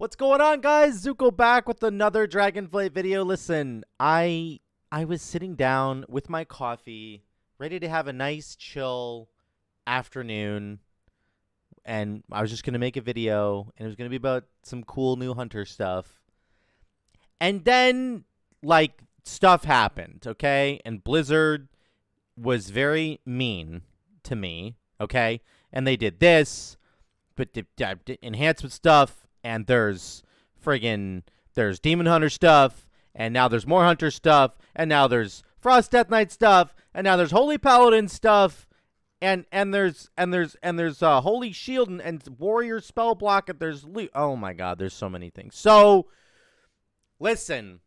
What's going on, guys? Zuko back with another Dragonflight video. Listen, I was sitting down with my coffee, ready to have a nice chill afternoon, and I was just going to make a video, and it was going to be about some cool new hunter stuff. And then, like, stuff happened, okay? And Blizzard was very mean to me, okay? And they did this, but the enhancement stuff, and there's Demon Hunter stuff, and now there's more Hunter stuff, and now there's Frost Death Knight stuff, and now there's Holy Paladin stuff, and there's Holy Shield and Warrior Spell Block, and there's oh my god, there's so many things. So listen,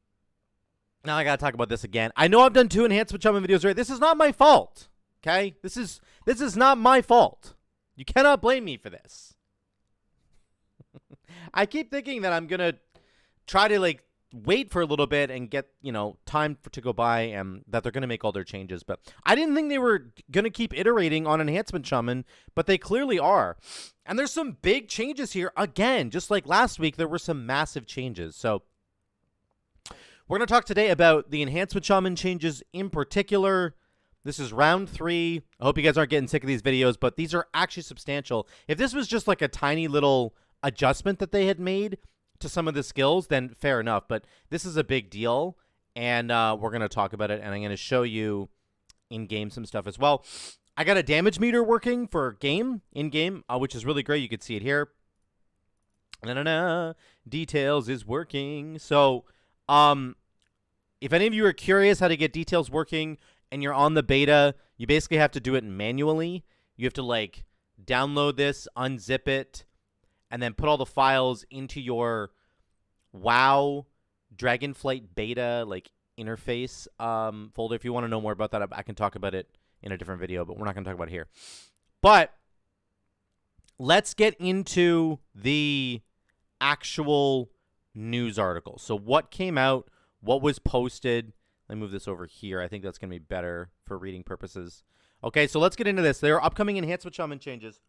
now I gotta talk about this again. I know I've done 2 enhancement shaman videos already. This is not my fault. Okay? This is not my fault. You cannot blame me for this. I keep thinking that I'm gonna try to like wait for a little bit and get, time to go by, and that they're gonna make all their changes. But I didn't think they were gonna keep iterating on enhancement shaman, but they clearly are. And there's some big changes here again. Just like last week, there were some massive changes. So we're gonna talk today about the enhancement shaman changes in particular. This is round 3. I hope you guys aren't getting sick of these videos, but these are actually substantial. If this was just like a tiny little adjustment that they had made to some of the skills, then fair enough. But this is a big deal, and we're going to talk about it, and I'm going to show you in-game some stuff as well. I got a damage meter working for in-game, which is really great. You can see it here. Details is working. So if any of you are curious how to get details working and you're on the beta, you basically have to do it manually. You have to like download this, unzip it, and then put all the files into your WoW Dragonflight beta like interface folder. If you want to know more about that, I can talk about it in a different video, but we're not going to talk about it here. But let's get into the actual news article. So what came out, what was posted. Let me move this over here. I think that's going to be better for reading purposes. Okay, so let's get into this. There are upcoming enhancement shaman changes.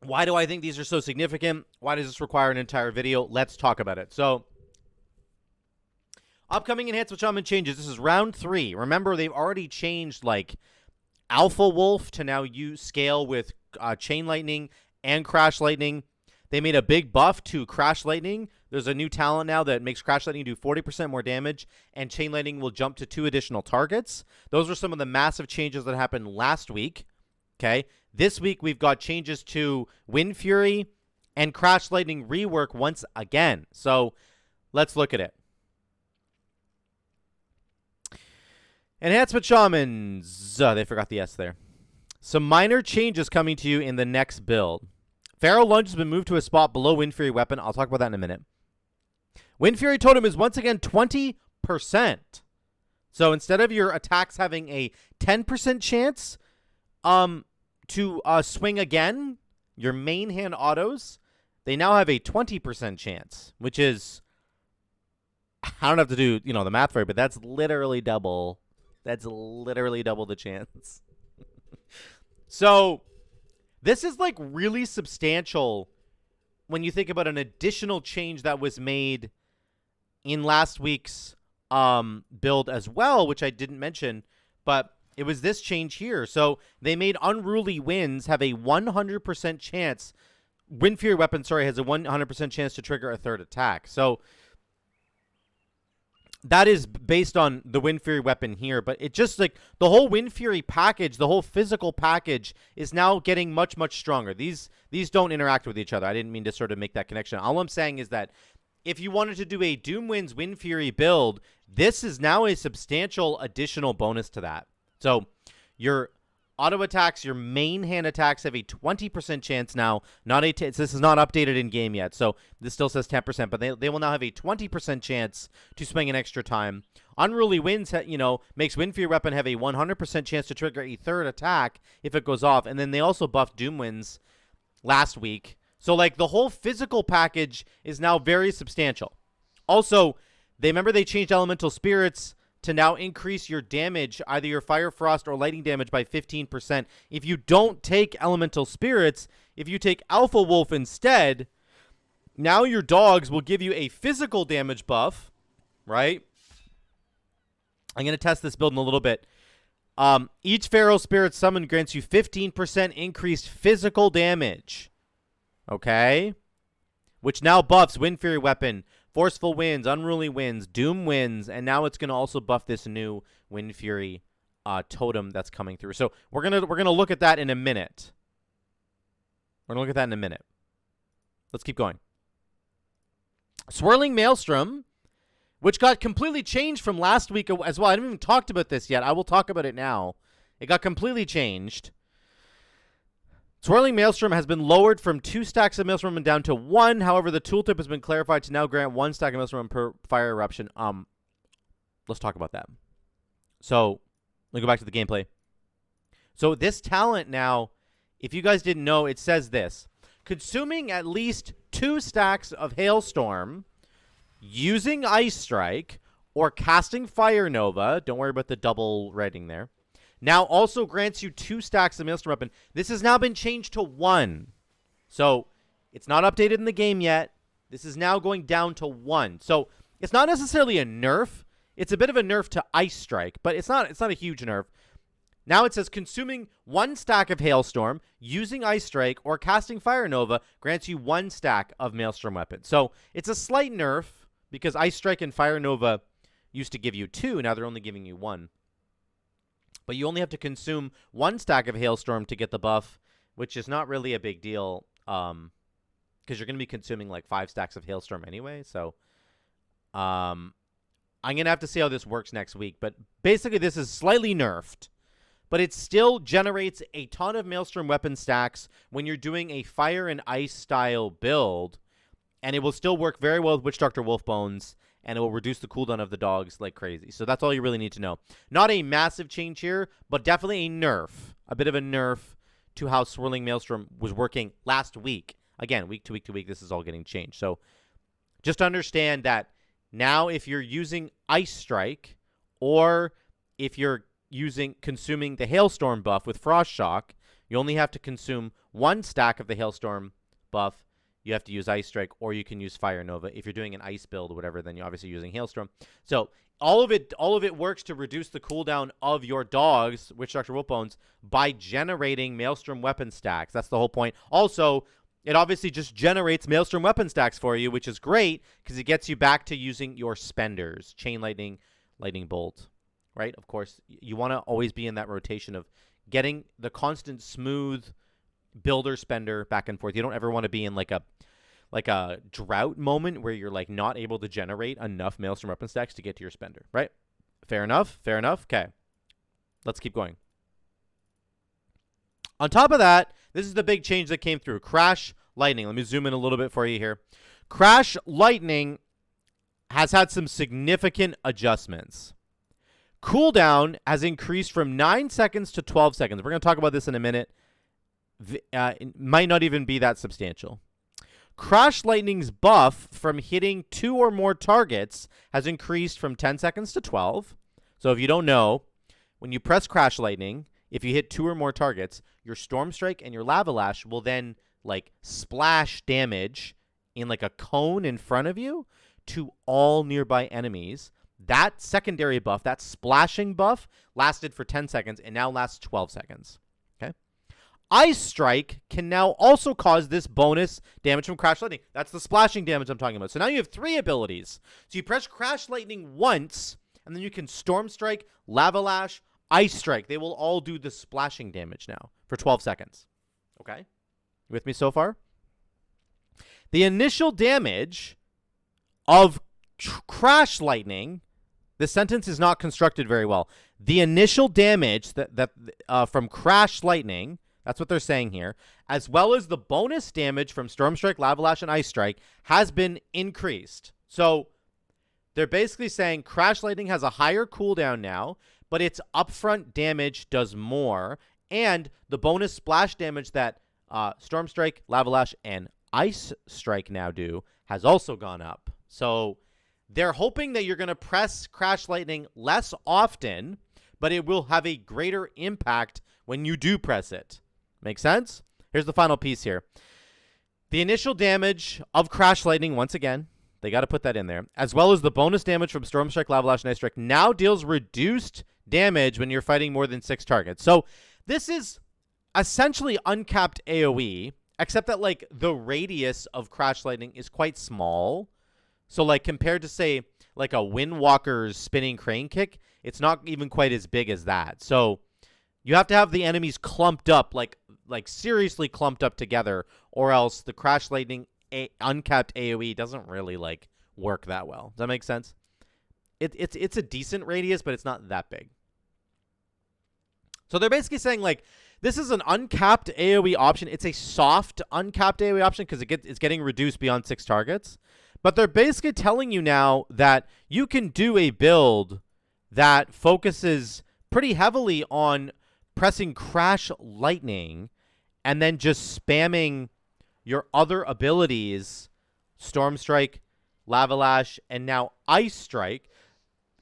Why do I think these are so significant? Why does this require an entire video? Let's talk about it. So, upcoming enhancement shaman changes. This is round 3. Remember, they've already changed, like, Alpha Wolf to now use scale with Chain Lightning and Crash Lightning. They made a big buff to Crash Lightning. There's a new talent now that makes Crash Lightning do 40% more damage, and Chain Lightning will jump to 2 additional targets. Those were some of the massive changes that happened last week. Okay? This week, we've got changes to Windfury and Crash Lightning rework once again. So, let's look at it. Enhancement Shamans. They forgot the S there. Some minor changes coming to you in the next build. Pharaoh Lunge has been moved to a spot below Windfury weapon. I'll talk about that in a minute. Windfury Totem is once again 20%. So, instead of your attacks having a 10% chance to swing again, your main hand autos, they now have a 20% chance, which is, I don't have to do, the math for it, but that's literally double. That's literally double the chance. So, this is like really substantial when you think about an additional change that was made in last week's build as well, which I didn't mention, but it was this change here. So they made Unruly Winds have a 100% chance. Windfury weapon, has a 100% chance to trigger a 3rd attack. So that is based on the Windfury weapon here. But it just like the whole Windfury package, the whole physical package is now getting much, much stronger. These don't interact with each other. I didn't mean to sort of make that connection. All I'm saying is that if you wanted to do a Doomwinds Windfury build, this is now a substantial additional bonus to that. So your auto attacks, your main hand attacks have a 20% chance now. This is not updated in game yet, so this still says 10%, but they will now have a 20% chance to swing an extra time. Unruly Winds, makes Windfury weapon have a 100% chance to trigger a 3rd attack if it goes off, and then they also buffed Doomwinds last week. So like the whole physical package is now very substantial. Also, remember they changed Elemental Spirits to now increase your damage, either your Fire, Frost, or Lightning damage by 15%. If you don't take Elemental Spirits, if you take Alpha Wolf instead, now your dogs will give you a physical damage buff, right? I'm going to test this build in a little bit. Each Feral Spirit summon grants you 15% increased physical damage. Okay? Which now buffs Windfury weapon, Forceful Winds, Unruly Winds, Doom Winds, and now it's going to also buff this new Windfury totem that's coming through. So we're gonna look at that in a minute. We're gonna look at that in a minute. Let's keep going. Swirling Maelstrom, which got completely changed from last week as well. I haven't even talked about this yet. I will talk about it now. It got completely changed. Swirling Maelstrom has been lowered from 2 stacks of Maelstrom down to 1. However, the tooltip has been clarified to now grant 1 stack of Maelstrom per fire eruption. Let's talk about that. So, let me go back to the gameplay. So, this talent now, if you guys didn't know, it says this. Consuming at least 2 stacks of Hailstorm, using Ice Strike, or casting Fire Nova. Don't worry about the double writing there. Now also grants you 2 stacks of Maelstrom weapon. This has now been changed to 1. So it's not updated in the game yet. This is now going down to 1. So it's not necessarily a nerf. It's a bit of a nerf to Ice Strike, but it's not a huge nerf. Now it says consuming 1 stack of Hailstorm, using Ice Strike, or casting Fire Nova grants you 1 stack of Maelstrom weapon. So it's a slight nerf because Ice Strike and Fire Nova used to give you 2. Now they're only giving you 1. But you only have to consume 1 stack of Hailstorm to get the buff, which is not really a big deal because you're going to be consuming like 5 stacks of Hailstorm anyway. So I'm going to have to see how this works next week. But basically this is slightly nerfed. But it still generates a ton of Maelstrom weapon stacks when you're doing a Fire and Ice style build. And it will still work very well with Witch Doctor Wolfbones. And it will reduce the cooldown of the dogs like crazy. So that's all you really need to know. Not a massive change here, but definitely a nerf. A bit of a nerf to how Swirling Maelstrom was working last week. Again, week to week to week, this is all getting changed. So just understand that now if you're using Ice Strike, or if you're consuming the Hailstorm buff with Frost Shock, you only have to consume 1 stack of the Hailstorm buff. You have to use Ice Strike, or you can use Fire Nova. If you're doing an ice build or whatever, then you're obviously using Hailstorm. So all of it works to reduce the cooldown of your dogs, Witch Doctor Wolfbones, by generating Maelstrom weapon stacks. That's the whole point. Also, it obviously just generates Maelstrom weapon stacks for you, which is great because it gets you back to using your spenders. Chain Lightning, Lightning Bolt, right? Of course, you want to always be in that rotation of getting the constant smooth builder spender back and forth. You don't ever want to be in like a drought moment where you're like not able to generate enough Maelstrom weapon stacks to get to your spender, right? Fair enough. Fair enough. Okay. Let's keep going. On top of that, this is the big change that came through. Crash Lightning. Let me zoom in a little bit for you here. Crash Lightning has had some significant adjustments. Cooldown has increased from 9 seconds to 12 seconds. We're going to talk about this in a minute. It might not even be that substantial. Crash Lightning's buff from hitting 2 or more targets has increased from 10 seconds to 12. So if you don't know, when you press Crash Lightning, if you hit 2 or more targets, your Storm Strike and your Lava Lash will then like splash damage in like a cone in front of you to all nearby enemies. That secondary buff, that splashing buff, lasted for 10 seconds and now lasts 12 seconds. Ice Strike can now also cause this bonus damage from Crash Lightning. That's the splashing damage I'm talking about. So now you have 3 abilities. So you press Crash Lightning once, and then you can Storm Strike, Lava Lash, Ice Strike. They will all do the splashing damage now for 12 seconds. Okay? You with me so far? The initial damage of Crash Lightning, this sentence is not constructed very well. The initial damage from Crash Lightning, that's what they're saying here, as well as the bonus damage from Storm Strike, Lava Lash, and Ice Strike has been increased. So they're basically saying Crash Lightning has a higher cooldown now, but its upfront damage does more, and the bonus splash damage that Storm Strike, Lava Lash, and Ice Strike now do has also gone up. So they're hoping that you're going to press Crash Lightning less often, but it will have a greater impact when you do press it. Make sense? Here's the final piece here. The initial damage of Crash Lightning, once again, they got to put that in there, as well as the bonus damage from Storm Strike, Lava Lash, and Ice Strike, now deals reduced damage when you're fighting more than 6 targets. So this is essentially uncapped AoE, except that, like, the radius of Crash Lightning is quite small. So, like, compared to, say, like a Windwalker's Spinning Crane Kick, it's not even quite as big as that. So you have to have the enemies clumped up, like seriously clumped up together, or else the Crash Lightning uncapped AoE doesn't really, like, work that well. Does that make sense? It's a decent radius, but it's not that big. So they're basically saying, like, this is an uncapped AoE option. It's a soft uncapped AoE option because it's getting reduced beyond 6 targets. But they're basically telling you now that you can do a build that focuses pretty heavily on pressing Crash Lightning and then just spamming your other abilities, Storm Strike, Lava Lash, and now Ice Strike,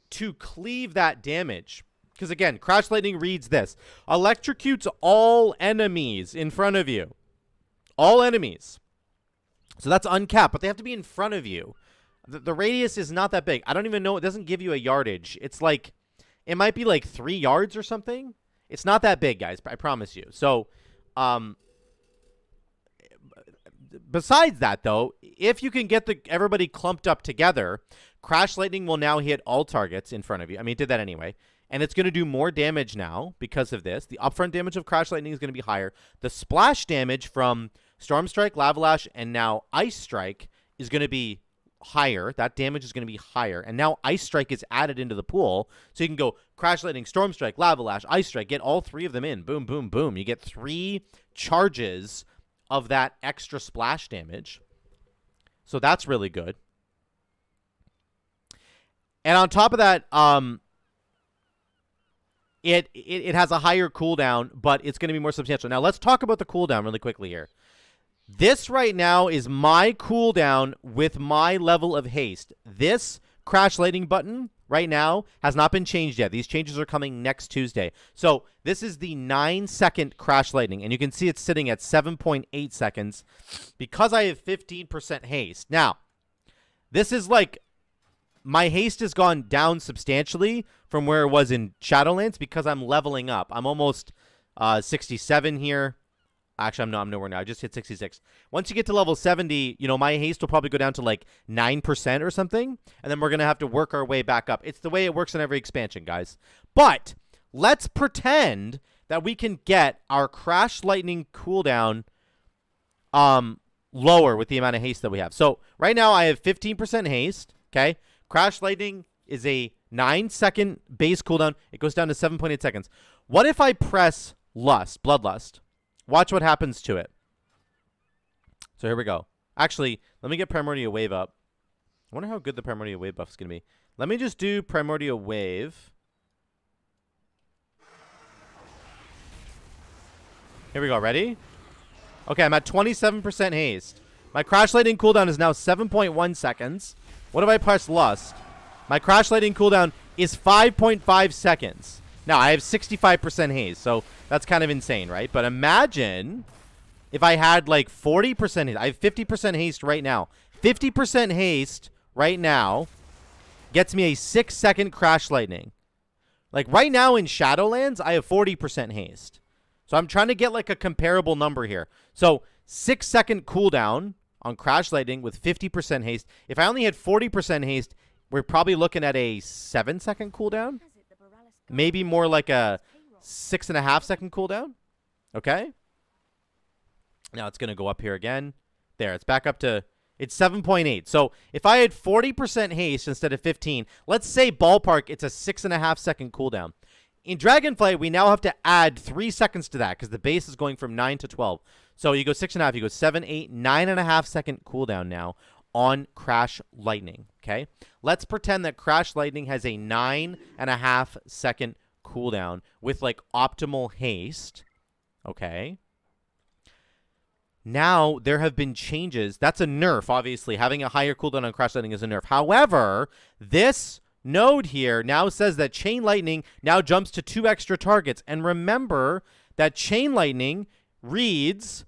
to cleave that damage. Because, again, Crash Lightning reads this. Electrocutes all enemies in front of you. All enemies. So that's uncapped, but they have to be in front of you. The radius is not that big. I don't even know. It doesn't give you a yardage. It's like, it might be like 3 yards or something. It's not that big, guys, I promise you. So, besides that, though, if you can get everybody clumped up together, Crash Lightning will now hit all targets in front of you. I mean, it did that anyway. And it's going to do more damage now because of this. The upfront damage of Crash Lightning is going to be higher. The splash damage from Storm Strike, Lava Lash, and now Ice Strike is going to be higher. That damage is going to be higher. And now Ice Strike is added into the pool. So you can go Crash Lightning, Storm Strike, Lava Lash, Ice Strike. Get all 3 of them in. Boom, boom, boom. You get 3 charges of that extra splash damage. So that's really good. And on top of that, it has a higher cooldown, but it's going to be more substantial. Now, let's talk about the cooldown really quickly here. This right now is my cooldown with my level of haste. This Crash Lightning button right now has not been changed yet. These changes are coming next Tuesday. So this is the 9-second Crash Lightning, and you can see it's sitting at 7.8 seconds because I have 15% haste. Now, this is like, my haste has gone down substantially from where it was in Shadowlands because I'm leveling up. I'm almost 67 here. Actually, I'm nowhere now. I just hit 66. Once you get to level 70, you know, my haste will probably go down to like 9% or something, and then we're going to have to work our way back up. It's the way it works in every expansion, guys. But let's pretend that we can get our Crash Lightning cooldown lower with the amount of haste that we have. So right now I have 15% haste, okay? Crash Lightning is a 9-second base cooldown. It goes down to 7.8 seconds. What if I press Lust, Bloodlust? Watch what happens to it. So here we go. Actually, let me get Primordial Wave up. I wonder how good the Primordial Wave buff is going to be. Let me just do Primordial Wave. Here we go. Ready? Okay, I'm at 27% haste. My Crash Lightning cooldown is now 7.1 seconds. What if I press Lust? My Crash Lightning cooldown is 5.5 seconds. Now, I have 65% haste, so that's kind of insane, right? But imagine if I had like 40% haste. I have 50% haste right now. 50% haste right now gets me a 6-second Crash Lightning. Like right now in Shadowlands, I have 40% haste. So I'm trying to get like a comparable number here. So 6-second cooldown on Crash Lightning with 50% haste. If I only had 40% haste, we're probably looking at a 7-second cooldown. Maybe more like a 6.5-second cooldown. Okay. Now it's going to go up here again. There, it's back up to, it's 7.8. So if I had 40% haste instead of 15, let's say ballpark, it's a 6.5-second cooldown. In Dragonflight, we now have to add 3 seconds to that because the base is going from 9 to 12. So you go 6.5, you go 7, 8, 9.5-second cooldown now on Crash Lightning, okay? Let's pretend that Crash Lightning has a 9.5-second cooldown with, like, optimal haste, okay? Now, there have been changes. That's a nerf, obviously. Having a higher cooldown on Crash Lightning is a nerf. However, this node here now says that Chain Lightning now jumps to 2 extra targets. And remember that Chain Lightning reads,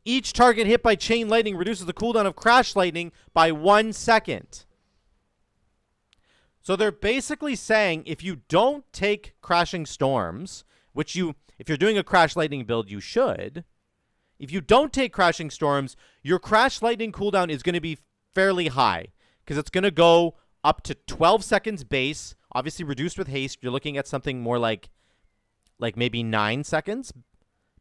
Each target hit by Chain Lightning reduces the cooldown of Crash Lightning by 1 second. So they're basically saying if you don't take Crashing Storms, which if you're doing a Crash Lightning build, you should. If you don't take Crashing Storms, your Crash Lightning cooldown is going to be fairly high because it's going to go up to 12 seconds base, obviously reduced with haste. You're looking at something more like maybe 9 seconds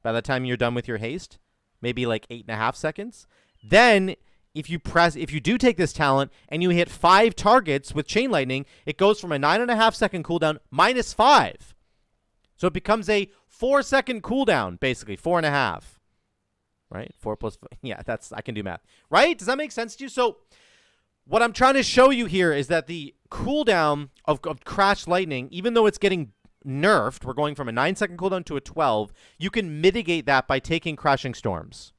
by the time you're done with your haste, maybe like 8.5 seconds. Then if you do take this talent and you hit 5 targets with Chain Lightning, it goes from a 9.5 second cooldown minus 5. So it becomes a 4-second cooldown, basically 4.5. Right? 4 plus 5. Yeah, I can do math. Right? Does that make sense to you? So what I'm trying to show you here is that the cooldown of Crash Lightning, even though it's getting nerfed, we're going from a 9-second cooldown to a 12, you can mitigate that by taking Crashing Storms.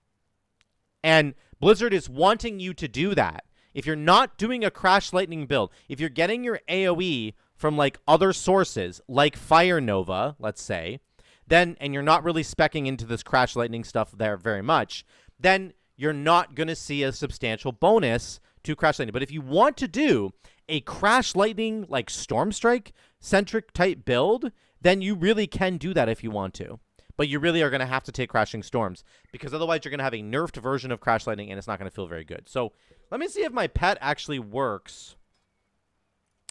And Blizzard is wanting you to do that. If you're not doing a Crash Lightning build, if you're getting your AoE from like other sources, like Fire Nova, let's say, then, and you're not really speccing into this Crash Lightning stuff there very much, then you're not going to see a substantial bonus to Crash Lightning. But if you want to do a Crash Lightning, like Storm Strike centric type build, then you really can do that if you want to. But you really are going to have to take Crashing Storms, because otherwise you're going to have a nerfed version of Crash Lightning, and it's not going to feel very good. So let me see if my pet actually works.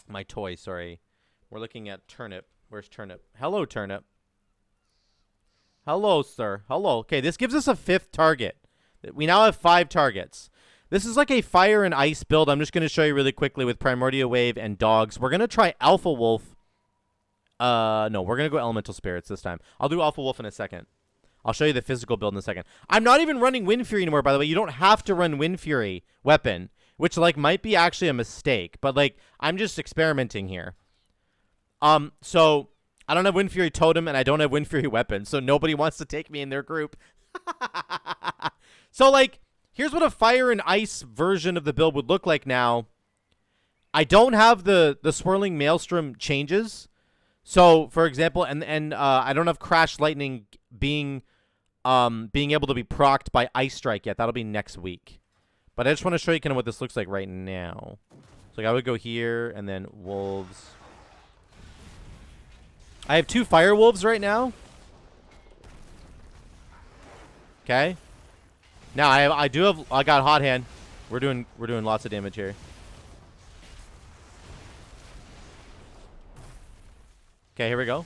My toy, sorry. We're looking at Turnip. Where's Turnip? Hello, Turnip. Hello, sir. Hello. Okay, this gives us a 5th target. We now have 5 targets. This is like a fire and ice build. I'm just going to show you really quickly with Primordial Wave and dogs. We're going to try Alpha Wolf. No, we're going to go Elemental Spirits this time. I'll do Alpha Wolf in a second. I'll show you the physical build in a second. I'm not even running Windfury anymore, by the way. You don't have to run Windfury weapon, which, like, might be actually a mistake. But, like, I'm just experimenting here. So I don't have Windfury Totem, and I don't have Windfury weapon, so nobody wants to take me in their group. So, like, here's what a fire and ice version of the build would look like now. I don't have the Swirling Maelstrom changes. So, for example, and I don't have Crash Lightning being able to be procced by Ice Strike yet. That'll be next week. But I just want to show you kind of what this looks like right now. So, like, I would go here, and then Wolves. I have 2 Fire Wolves right now. Okay. Now I got Hot Hand. We're doing lots of damage here. Okay, here we go.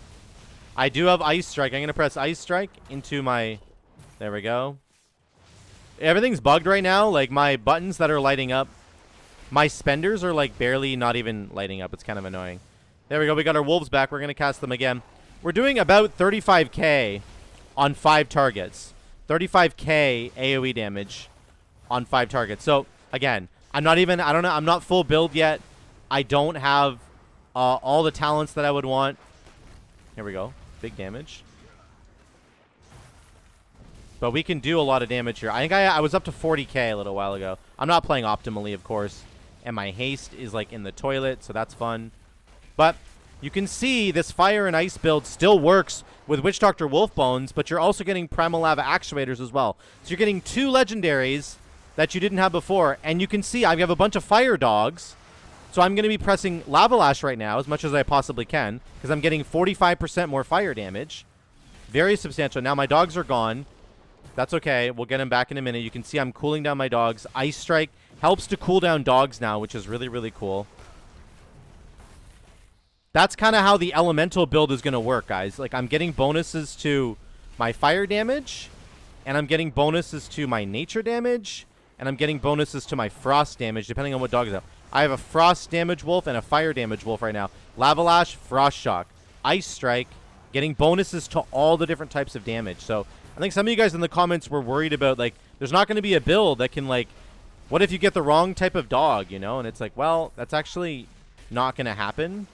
I do have Ice Strike. I'm going to press Ice Strike into my... There we go. Everything's bugged right now. Like, my buttons that are lighting up. My spenders are, like, barely not even lighting up. It's kind of annoying. There we go. We got our Wolves back. We're going to cast them again. We're doing about 35k on 5 targets. 35k AoE damage on 5 targets. So, again, I'm not full build yet. I don't have all the talents that I would want. Here we go. Big damage. But we can do a lot of damage here. I think I was up to 40k a little while ago. I'm not playing optimally, of course. And my haste is, like, in the toilet, so that's fun. But you can see this fire and ice build still works with Witch Doctor Wolfbones, but you're also getting Primal Lava Actuators as well. So you're getting 2 legendaries that you didn't have before. And you can see I have a bunch of fire dogs. So I'm going to be pressing Lava Lash right now as much as I possibly can, because I'm getting 45% more fire damage. Very substantial. Now my dogs are gone. That's okay. We'll get them back in a minute. You can see I'm cooling down my dogs. Ice Strike helps to cool down dogs now, which is really, really cool. That's kind of how the elemental build is going to work, guys. Like, I'm getting bonuses to my fire damage, and I'm getting bonuses to my nature damage, and I'm getting bonuses to my frost damage, depending on what dog is up. I have a frost damage wolf and a fire damage wolf right now. Lava Lash, Frost Shock, Ice Strike, getting bonuses to all the different types of damage. So I think some of you guys in the comments were worried about, like, there's not going to be a build that can, like, what if you get the wrong type of dog, you know? And it's like, well, that's actually not going to happen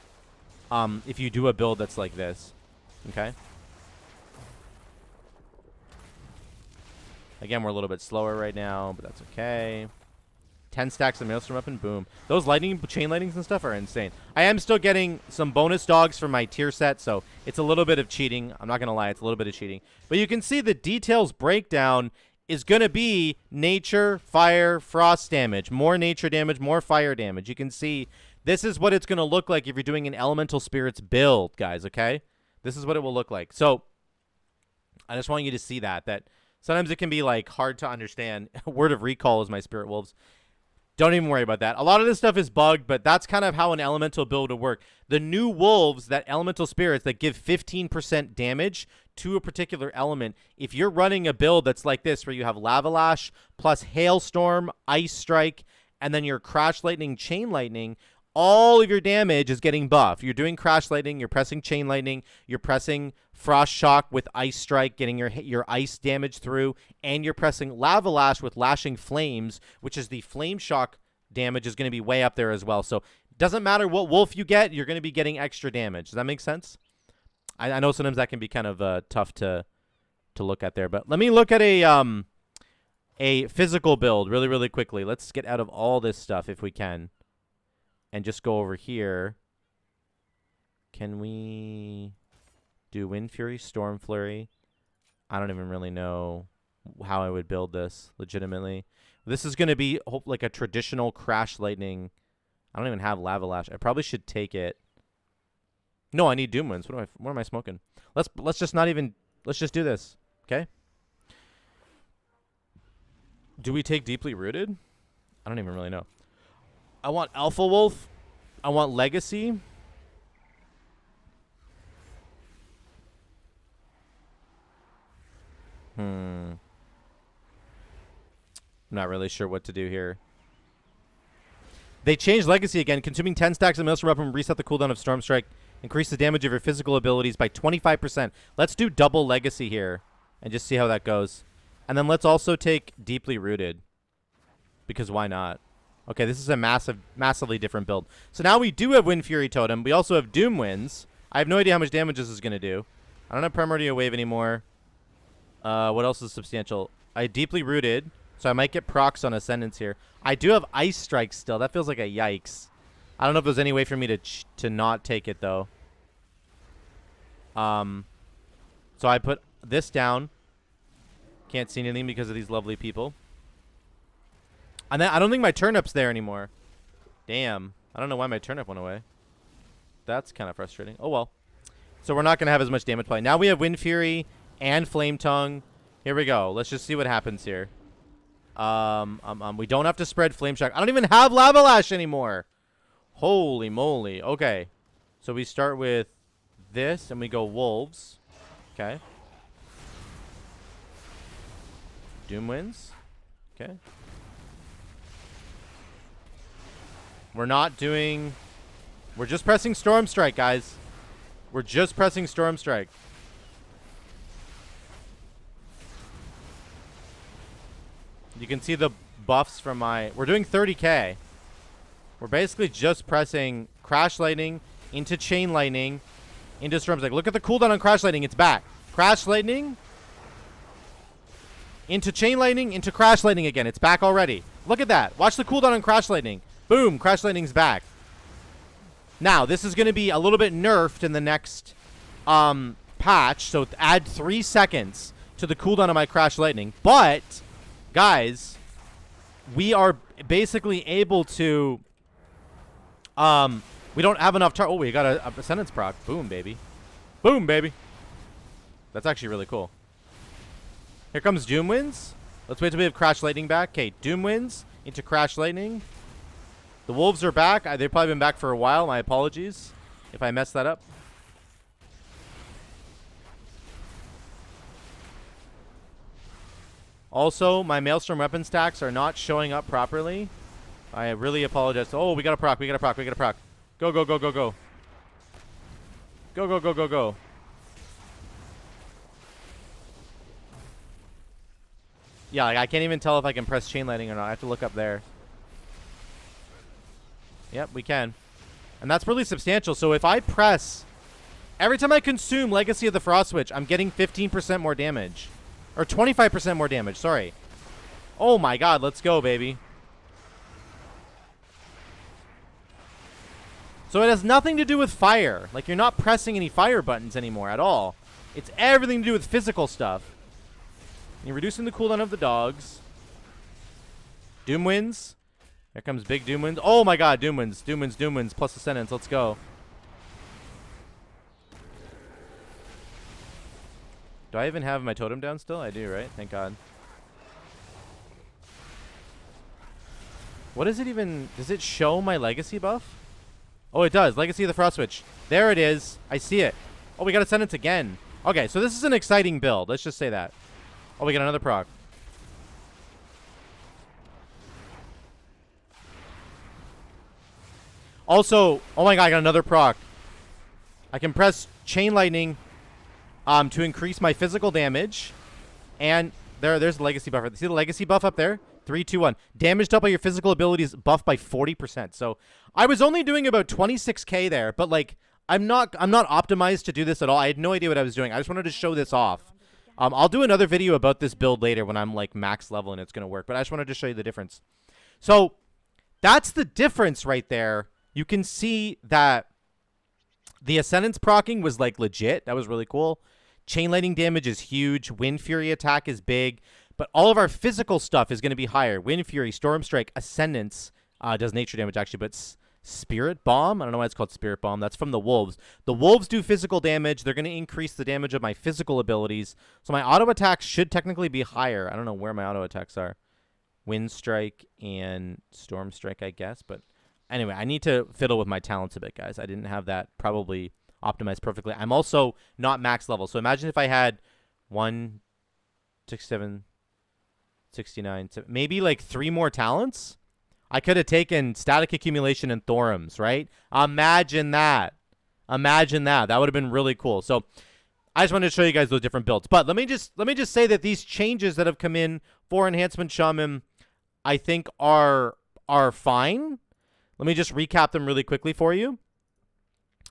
if you do a build that's like this. Okay? Again, we're a little bit slower right now, but that's okay. 10 stacks of Maelstrom up and boom. Those chain lightnings and stuff are insane. I am still getting some bonus dogs from my tier set, so it's a little bit of cheating. I'm not going to lie, it's a little bit of cheating. But you can see the details breakdown is going to be nature, fire, frost damage. More nature damage, more fire damage. You can see this is what it's going to look like if you're doing an elemental spirits build, guys, okay? This is what it will look like. So I just want you to see that sometimes it can be like hard to understand. Word of recall is my spirit wolves. Don't even worry about that. A lot of this stuff is bugged, but that's kind of how an elemental build would work. The new wolves, that elemental spirits that give 15% damage to a particular element, if you're running a build that's like this, where you have Lava Lash plus Hailstorm, Ice Strike, and then your Crash Lightning, Chain Lightning, all of your damage is getting buffed. You're doing Crash Lightning, you're pressing Chain Lightning, you're pressing Frost Shock with Ice Strike, getting your ice damage through, and you're pressing Lava Lash with Lashing Flames, which is the Flame Shock damage is going to be way up there as well. So it doesn't matter what wolf you get, you're going to be getting extra damage. Does that make sense? I know sometimes that can be kind of tough to look at there, but let me look at a physical build really, really quickly. Let's get out of all this stuff if we can. And just go over here. Can we do Windfury, Stormflurry? I don't even really know how I would build this legitimately. This is going to be like a traditional Crash Lightning. I don't even have Lava Lash. I probably should take it. No, I need Doom Winds. What am I smoking? Let's just not even. Let's just do this. Okay. Do we take Deeply Rooted? I don't even really know. I want Alpha Wolf. I want Legacy. I'm not really sure what to do here. They changed Legacy again. Consuming 10 stacks of Maelstrom Weapon, reset the cooldown of Storm Strike. Increase the damage of your physical abilities by 25%. Let's do double Legacy here and just see how that goes. And then let's also take Deeply Rooted. Because why not? Okay, this is a massively different build. So now we do have Windfury Totem. We also have Doom Winds. I have no idea how much damage this is going to do. I don't have Primordial Wave anymore. What else is substantial? I Deeply Rooted, so I might get procs on Ascendance here. I do have Ice Strike still. That feels like a yikes. I don't know if there's any way for me to not take it, though. So I put this down. Can't see anything because of these lovely people. And then I don't think my turnip's there anymore. Damn. I don't know why my turnip went away. That's kind of frustrating. Oh, well. So we're not going to have as much damage play. Now we have Windfury and Flame Tongue. Here we go. Let's just see what happens here. We don't have to spread Flame Shock. I don't even have Lava Lash anymore. Holy moly. Okay. So we start with this and we go Wolves. Okay. Doom Winds. Okay. We're not doing... We're just pressing Storm Strike, guys. We're just pressing Storm Strike. You can see the buffs from my... We're doing 30k. We're basically just pressing Crash Lightning into Chain Lightning into Storm Strike. Look at the cooldown on Crash Lightning. It's back. Crash Lightning into Chain Lightning into Crash Lightning again. It's back already. Look at that. Watch the cooldown on Crash Lightning. Boom. Crash Lightning's back. Now, this is going to be a little bit nerfed in the next patch. So add 3 seconds to the cooldown of my Crash Lightning. But, guys, we are basically able to... we don't have enough... Oh, we got a Ascendance proc. Boom, baby. Boom, baby. That's actually really cool. Here comes Doom Winds. Let's wait till we have Crash Lightning back. Okay, Doom Winds into Crash Lightning. The Wolves are back. They've probably been back for a while. My apologies if I messed that up. Also, my Maelstrom weapon stacks are not showing up properly. I really apologize. Oh, we got a proc. We got a proc. We got a proc. Go, go, go, go, go. Go, go, go, go, go. Yeah, like I can't even tell if I can press Chain Lightning or not. I have to look up there. Yep, we can. And that's really substantial. So if I press... Every time I consume Legacy of the Frost Switch, I'm getting 15% more damage. Or 25% more damage, sorry. Oh my god, let's go, baby. So it has nothing to do with fire. Like, you're not pressing any fire buttons anymore at all. It's everything to do with physical stuff. You're reducing the cooldown of the dogs. Doom wins. Here comes big Doom wins. Oh my god, Doom wins. Doom wins, Doom wins, plus Ascendance. Let's go. Do I even have my totem down still? I do, right? Thank god. What is it even? Does it show my legacy buff? Oh, it does. Legacy of the Frost Witch. There it is. I see it. Oh, we got Ascendance again. Okay, so this is an exciting build. Let's just say that. Oh, we got another proc. Also, oh my god, I got another proc. I can press Chain Lightning to increase my physical damage. And there's the legacy buff. See the legacy buff up there? 3, 2, 1. Damage up by your physical abilities buffed by 40%. So I was only doing about 26k there, but like I'm not optimized to do this at all. I had no idea what I was doing. I just wanted to show this off. I'll do another video about this build later when I'm like max level and it's gonna work. But I just wanted to show you the difference. So that's the difference right there. You can see that the Ascendance proccing was like legit. That was really cool. Chain Lightning damage is huge. Windfury attack is big. But all of our physical stuff is going to be higher. Windfury, Storm Strike, Ascendance does nature damage actually, but Spirit Bomb? I don't know why it's called Spirit Bomb. That's from the Wolves. The Wolves do physical damage. They're going to increase the damage of my physical abilities. So my auto attacks should technically be higher. I don't know where my auto attacks are. Wind Strike and Storm Strike, I guess. But anyway, I need to fiddle with my talents a bit, guys. I didn't have that probably optimized perfectly. I'm also not max level. So imagine if I had 1, 6, 7... 69, maybe like 3 more talents. I could have taken Static Accumulation and Thorums, right? Imagine that. Imagine that. That would have been really cool. So I just wanted to show you guys those different builds. But let me just say that these changes that have come in for Enhancement Shaman, I think are fine. Let me just recap them really quickly for you.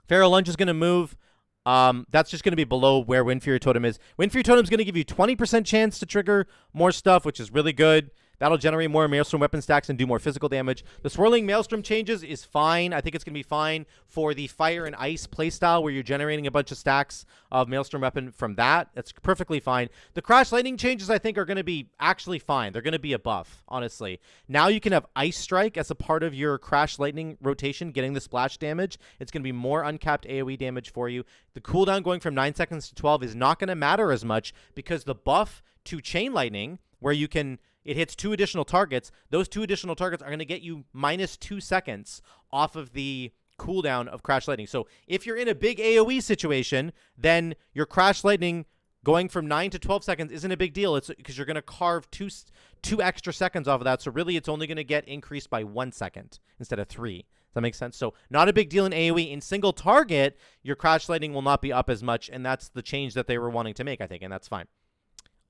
Pharaoh Lunge is going to move. That's just going to be below where Windfury Totem is. Windfury Totem is going to give you 20% chance to trigger more stuff, which is really good. That'll generate more Maelstrom weapon stacks and do more physical damage. The Swirling Maelstrom changes is fine. I think it's going to be fine for the Fire and Ice playstyle where you're generating a bunch of stacks of Maelstrom weapon from that. That's perfectly fine. The Crash Lightning changes, I think, are going to be actually fine. They're going to be a buff, honestly. Now you can have Ice Strike as a part of your Crash Lightning rotation, getting the splash damage. It's going to be more uncapped AoE damage for you. The cooldown going from 9 seconds to 12 is not going to matter as much because the buff to Chain Lightning, where you can... it hits 2 additional targets. Those 2 additional targets are going to get you minus 2 seconds off of the cooldown of Crash Lightning. So if you're in a big AoE situation, then your Crash Lightning going from 9 to 12 seconds isn't a big deal. It's because you're going to carve two extra seconds off of that. So really, it's only going to get increased by 1 second instead of 3. Does that make sense? So not a big deal in AoE. In single target, your Crash Lightning will not be up as much, and that's the change that they were wanting to make, I think, and that's fine.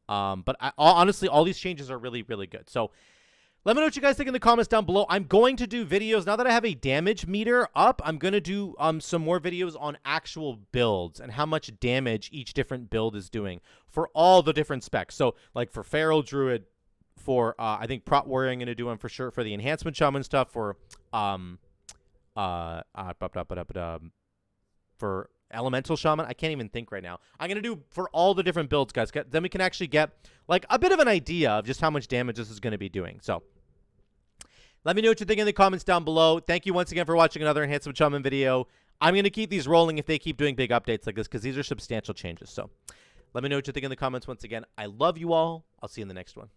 But honestly, all these changes are really, really good. So let me know what you guys think in the comments down below. I'm going to do videos, now that I have a damage meter up, I'm going to do some more videos on actual builds and how much damage each different build is doing for all the different specs. So like for Feral Druid, for, I think Prot Warrior I'm going to do one for sure, for the Enhancement Shaman stuff, for, for Elemental Shaman. I can't even think right now. I'm going to do for all the different builds, guys. Then we can actually get like a bit of an idea of just how much damage this is going to be doing. So let me know what you think in the comments down below. Thank you once again for watching another Enhancement Shaman video. I'm going to keep these rolling if they keep doing big updates like this because these are substantial changes. So let me know what you think in the comments once again. I love you all. I'll see you in the next one.